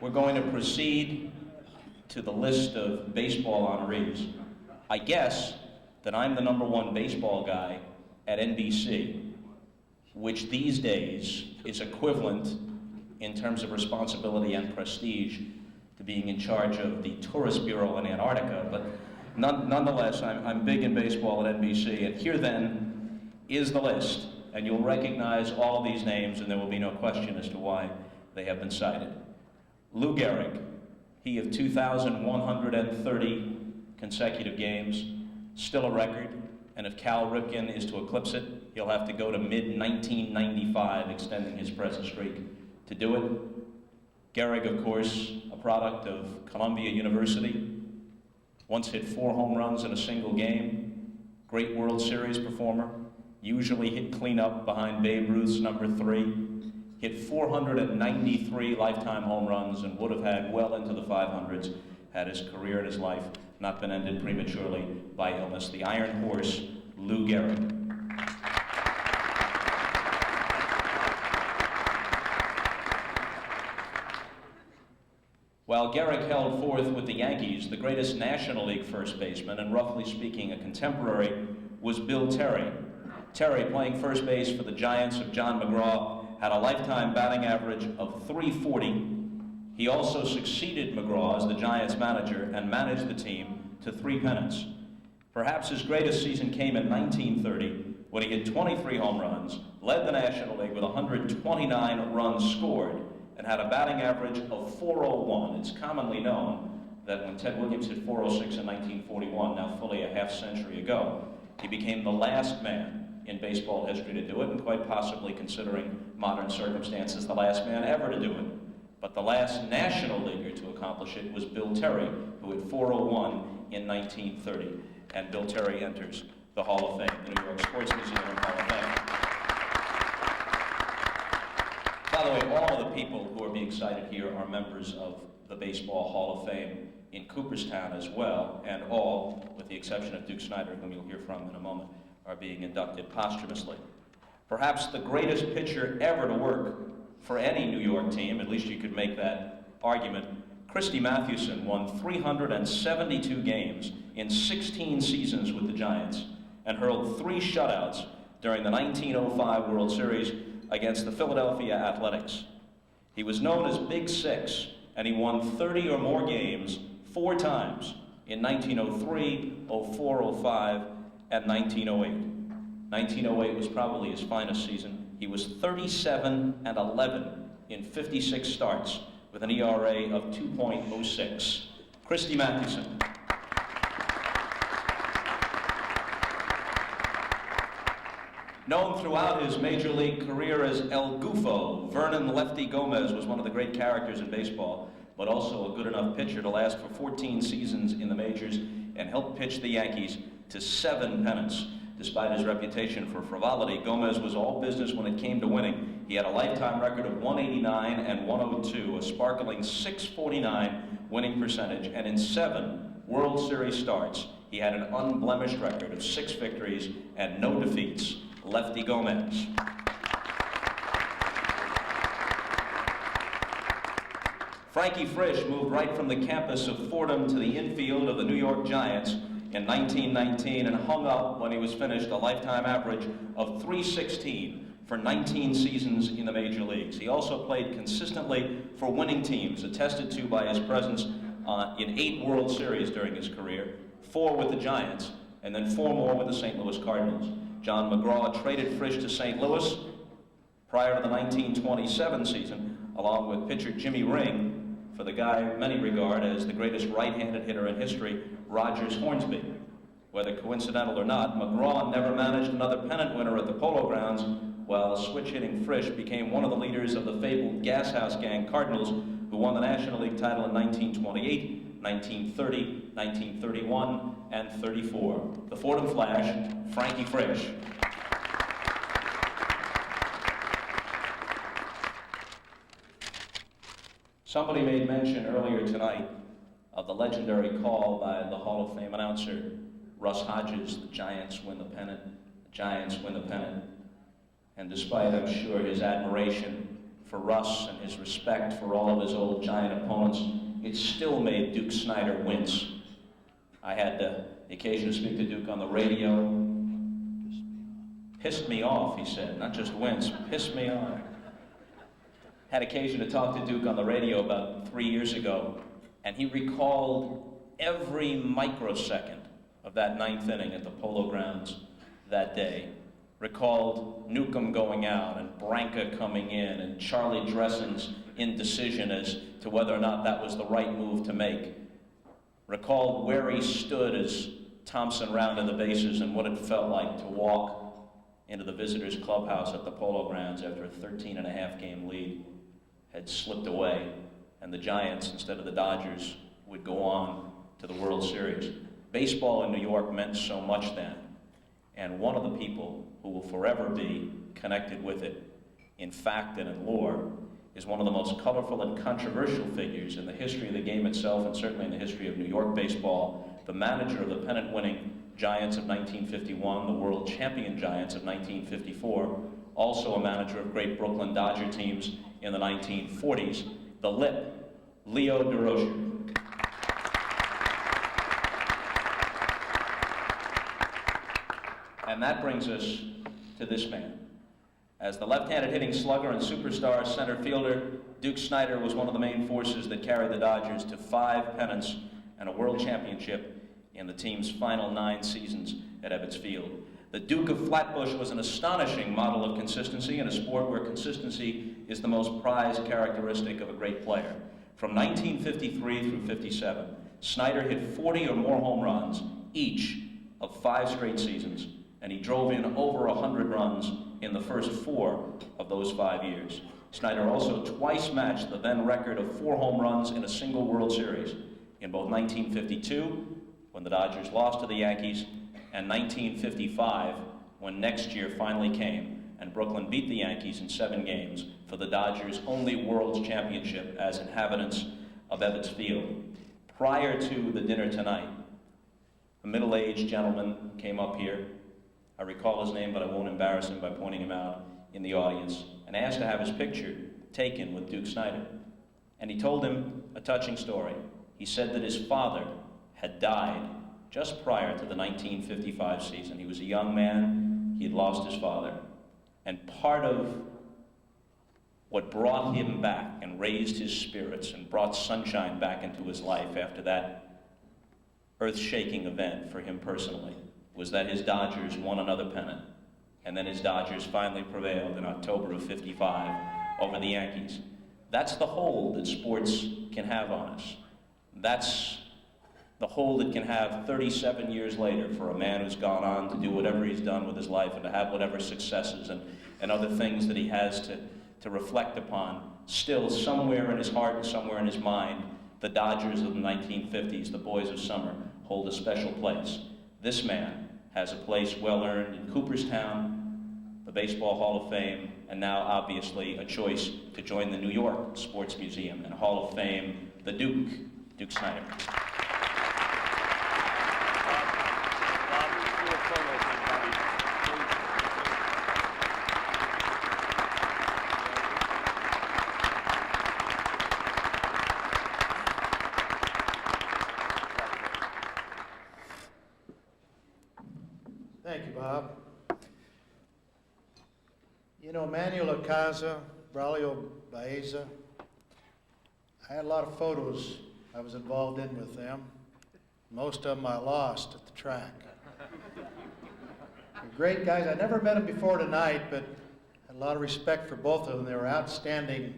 We're going to proceed to the list of baseball honorees. I guess that I'm the #1 baseball guy at NBC, which these days is equivalent in terms of responsibility and prestige to being in charge of the Tourist Bureau in Antarctica, but nonetheless, I'm big in baseball at NBC, and here then is the list, and you'll recognize all of these names, and there will be no question as to why they have been cited. Lou Gehrig, he of 2,130 consecutive games, still a record, and if Cal Ripken is to eclipse it, he'll have to go to mid-1995, extending his present streak to do it. Gehrig, of course, a product of Columbia University, once hit 4 home runs in a single game, great World Series performer, usually hit cleanup behind Babe Ruth's #3, hit 493 lifetime home runs and would have had well into the 500s had his career and his life not been ended prematurely by illness. The Iron Horse, Lou Gehrig. While Gehrig held forth with the Yankees, the greatest National League first baseman, and roughly speaking a contemporary, was Bill Terry. Terry, playing first base for the Giants of John McGraw, had a lifetime batting average of .340. He also succeeded McGraw as the Giants manager and managed the team to 3 pennants. Perhaps his greatest season came in 1930 when he hit 23 home runs, led the National League with 129 runs scored, and had a batting average of .401. It's commonly known that when Ted Williams hit .406 in 1941, now fully a half century ago, he became the last man in baseball history to do it, and quite possibly, considering modern circumstances, the last man ever to do it. But the last National Leaguer to accomplish it was Bill Terry, who hit .401 in 1930. And Bill Terry enters the Hall of Fame, the New York Sports Museum Hall of Fame. By the way, all of the people who are being cited here are members of the Baseball Hall of Fame in Cooperstown as well, and all, with the exception of Duke Snider, whom you'll hear from in a moment, are being inducted posthumously. Perhaps the greatest pitcher ever to work for any New York team, at least you could make that argument, Christy Mathewson won 372 games in 16 seasons with the Giants and hurled 3 shutouts during the 1905 World Series against the Philadelphia Athletics. He was known as Big Six, and he won 30 or more games 4 times in 1903, 04, 05, and 1908. 1908 was probably his finest season. He was 37-11 in 56 starts with an ERA of 2.06. Christy Mathewson. Known throughout his major league career as El Gufo, Vernon Lefty Gomez was one of the great characters in baseball, but also a good enough pitcher to last for 14 seasons in the majors and helped pitch the Yankees to 7 pennants. Despite his reputation for frivolity, Gomez was all business when it came to winning. He had a lifetime record of 189 and 102, a sparkling .649 winning percentage, and in 7 World Series starts, he had an unblemished record of 6 victories and no defeats. Lefty Gomez. Frankie Frisch moved right from the campus of Fordham to the infield of the New York Giants in 1919 and hung up, when he was finished, a lifetime average of .316 for 19 seasons in the major leagues. He also played consistently for winning teams, attested to by his presence in 8 World Series during his career, 4 with the Giants, and then 4 more with the St. Louis Cardinals. John McGraw traded Frisch to St. Louis prior to the 1927 season, along with pitcher Jimmy Ring, for the guy many regard as the greatest right-handed hitter in history, Rogers Hornsby. Whether coincidental or not, McGraw never managed another pennant winner at the Polo Grounds, while switch-hitting Frisch became one of the leaders of the fabled Gas House Gang Cardinals, who won the National League title in 1928, 1930, 1931, and 34. The Fordham Flash, Frankie Frisch. Somebody made mention earlier tonight of the legendary call by the Hall of Fame announcer, Russ Hodges, the Giants win the pennant, the Giants win the pennant. And despite, I'm sure, his admiration for Russ and his respect for all of his old Giant opponents, it still made Duke Snider wince. I had the occasion to speak to Duke on the radio. Pissed me off, he said, not just wince, pissed me off. Had occasion to talk to Duke on the radio about 3 years ago, and he recalled every microsecond of that ninth inning at the Polo Grounds that day. Recalled Newcomb going out and Branca coming in and Charlie Dressen's indecision as to whether or not that was the right move to make. Recalled where he stood as Thompson rounded the bases and what it felt like to walk into the visitors' clubhouse at the Polo Grounds after a 13.5 game lead had slipped away, and the Giants, instead of the Dodgers, would go on to the World Series. Baseball in New York meant so much then, and one of the people who will forever be connected with it, in fact and in lore, is one of the most colorful and controversial figures in the history of the game itself, and certainly in the history of New York baseball, the manager of the pennant-winning Giants of 1951, the world champion Giants of 1954, also a manager of great Brooklyn Dodger teams in the 1940s, the Lip, Leo Durocher. And that brings us to this man. As the left-handed hitting slugger and superstar center fielder, Duke Snider was one of the main forces that carried the Dodgers to 5 pennants and a world championship in the team's final 9 seasons at Ebbets Field. The Duke of Flatbush was an astonishing model of consistency in a sport where consistency is the most prized characteristic of a great player. From 1953 through 57, Snider hit 40 or more home runs each of 5 straight seasons, and he drove in over 100 runs in the first 4 of those 5 years. Snider also twice matched the then record of 4 home runs in a single World Series, in both 1952, when the Dodgers lost to the Yankees, and 1955, when next year finally came, and Brooklyn beat the Yankees in 7 games for the Dodgers' only World Championship as inhabitants of Ebbets Field. Prior to the dinner tonight, a middle-aged gentleman came up here. I recall his name, but I won't embarrass him by pointing him out in the audience, and asked to have his picture taken with Duke Snider. And he told him a touching story. He said that his father had died just prior to the 1955 season. He was a young man, he had lost his father. And part of what brought him back and raised his spirits and brought sunshine back into his life after that earth-shaking event for him personally was that his Dodgers won another pennant. And then his Dodgers finally prevailed in October of '55 over the Yankees. That's the hold that sports can have on us. That's the hold it can have 37 years later for a man who's gone on to do whatever he's done with his life and to have whatever successes and other things that he has to reflect upon. Still, somewhere in his heart and somewhere in his mind, the Dodgers of the 1950s, the boys of summer, hold a special place. This man has a place well-earned in Cooperstown, the Baseball Hall of Fame, and now, obviously, a choice to join the New York Sports Museum and Hall of Fame, the Duke Snider. Thank you, Bob. You know, Manuel Acaza, Braulio Baeza, I had a lot of photos I was involved in with them. Most of them I lost at the track. They're great guys. I never met them before tonight, but had a lot of respect for both of them. They were outstanding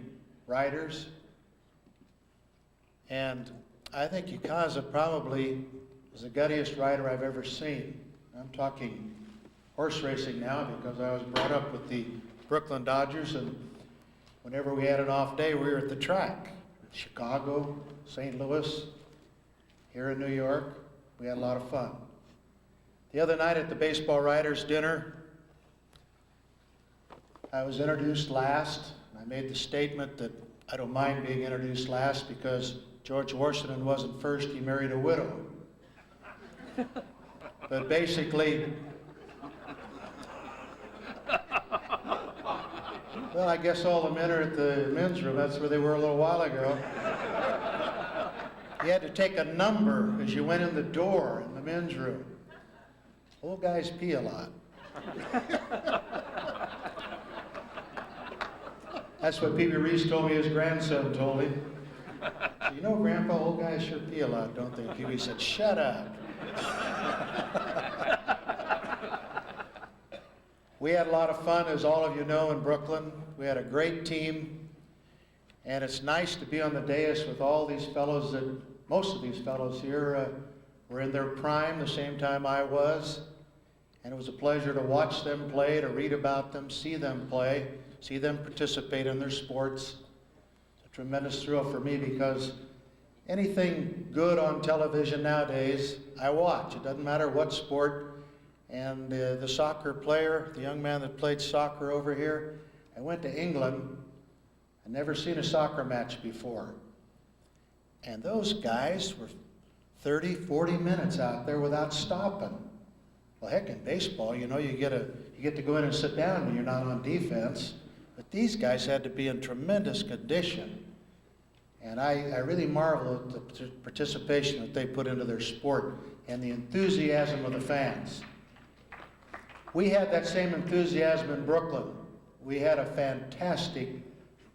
riders. And I think Acaza probably was the guttiest rider I've ever seen. I'm talking horse racing now because I was brought up with the Brooklyn Dodgers, and whenever we had an off day, we were at the track. Chicago, St. Louis, here in New York. We had a lot of fun. The other night at the Baseball Writers' Dinner, I was introduced last. I made the statement that I don't mind being introduced last because George Washington wasn't first, he married a widow. But basically, Well, I guess all the men are at the men's room. That's where they were a little while ago. You had to take a number as you went in the door in the men's room. Old guys pee a lot. That's what P.B. Reese told me his grandson told him. So, you know, Grandpa, old guys sure pee a lot, don't they? P.B. said, shut up. We had a lot of fun, as all of you know, in Brooklyn. We had a great team. And it's nice to be on the dais with all these fellows that, most of these fellows here were in their prime the same time I was. And it was a pleasure to watch them play, to read about them, see them play, see them participate in their sports. It's a tremendous thrill for me because anything good on television nowadays, I watch. It doesn't matter what sport. And the soccer player, the young man that played soccer over here, I went to England. I'd never seen a soccer match before. And those guys were 30, 40 minutes out there without stopping. Well, heck, in baseball, you know, you get to go in and sit down when you're not on defense. But these guys had to be in tremendous condition. And I really marvel at the participation that they put into their sport and the enthusiasm of the fans. We had that same enthusiasm in Brooklyn. We had a fantastic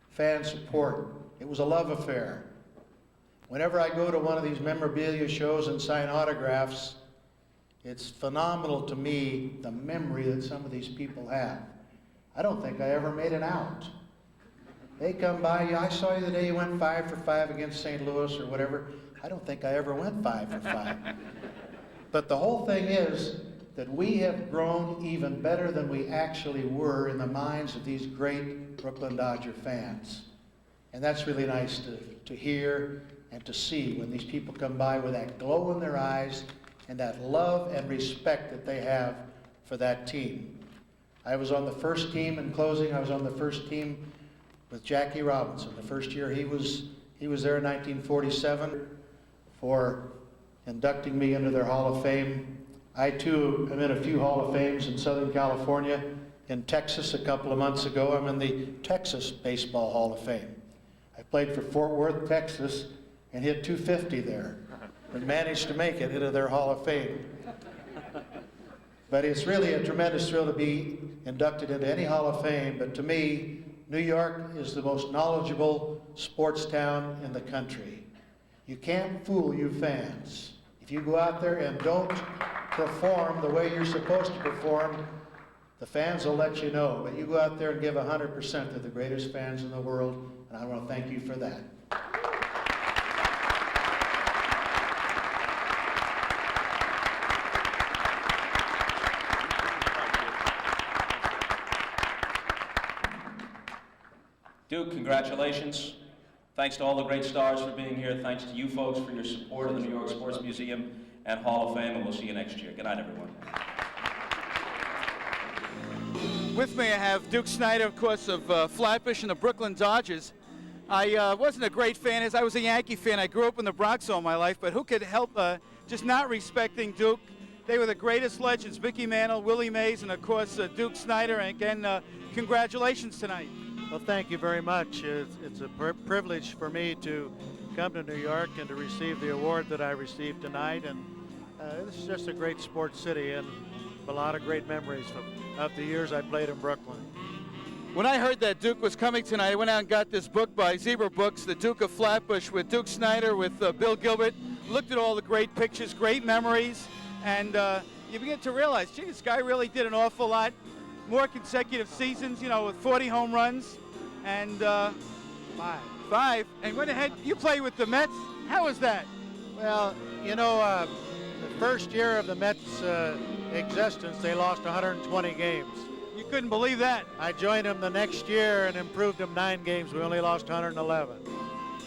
fan support. It was a love affair. Whenever I go to one of these memorabilia shows and sign autographs, it's phenomenal to me, the memory that some of these people have. I don't think I ever made an out. They come by, I saw you the day you went 5 for 5 against St. Louis or whatever. I don't think I ever went 5 for 5. But the whole thing is that we have grown even better than we actually were in the minds of these great Brooklyn Dodger fans. And that's really nice to hear and to see when these people come by with that glow in their eyes and that love and respect that they have for that team. I was on the first team in closing. I was on the first team with Jackie Robinson. The first year he was there in 1947 for inducting me into their Hall of Fame. I too am in a few Hall of Fames in Southern California. In Texas a couple of months ago, I'm in the Texas Baseball Hall of Fame. I played for Fort Worth, Texas, and hit .250 there, and managed to make it into their Hall of Fame. But it's really a tremendous thrill to be inducted into any Hall of Fame, but to me, New York is the most knowledgeable sports town in the country. You can't fool you fans. If you go out there and don't perform the way you're supposed to perform, the fans will let you know. But you go out there and give 100%. They're the greatest fans in the world, and I want to thank you for that. Duke, congratulations. Thanks to all the great stars for being here. Thanks to you folks for your support of the New York Sports Museum and Hall of Fame, and we'll see you next year. Good night, everyone. With me, I have Duke Snider, of course, of Flatbush and the Brooklyn Dodgers. I wasn't a great fan, as I was a Yankee fan. I grew up in the Bronx all my life, but who could help just not respecting Duke? They were the greatest legends, Mickey Mantle, Willie Mays, and of course, Duke Snider. And again, congratulations tonight. Well, thank you very much. It's a privilege for me to come to New York and to receive the award that I received tonight. And this is just a great sports city and a lot of great memories of the years I played in Brooklyn. When I heard that Duke was coming tonight, I went out and got this book by Zebra Books, The Duke of Flatbush, with Duke Snider, with Bill Gilbert. Looked at all the great pictures, great memories, and you begin to realize, gee, this guy really did an awful lot. More consecutive seasons, you know, with 40 home runs, and five. And went ahead, you played with the Mets. How was that? Well, you know, the first year of the Mets' existence, they lost 120 games. You couldn't believe that. I joined them the next year and improved them 9 games. We only lost 111.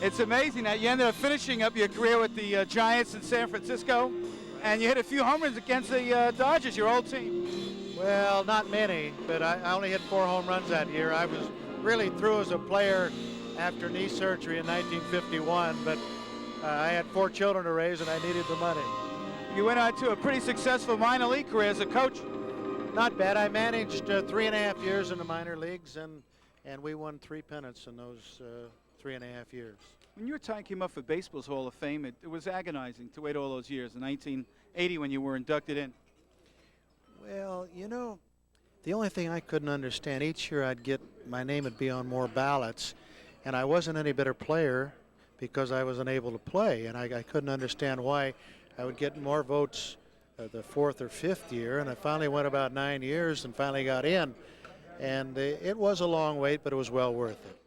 It's amazing that you ended up finishing up your career with the Giants in San Francisco, and you hit a few home runs against the Dodgers, your old team. Well, not many, but I only hit 4 home runs that year. I was really through as a player after knee surgery in 1951, but I had 4 children to raise and I needed the money. You went on to a pretty successful minor league career as a coach. Not bad. I managed 3.5 years in the minor leagues, and and we won 3 pennants in those 3.5 years. When your time came up for Baseball's Hall of Fame, it was agonizing to wait all those years. In 1980, when you were inducted in. Well, you know, the only thing I couldn't understand, each year my name would be on more ballots, and I wasn't any better player because I was unable to play, and I couldn't understand why I would get more votes the 4th or 5th year, and I finally went about 9 years and finally got in. And it was a long wait, but it was well worth it.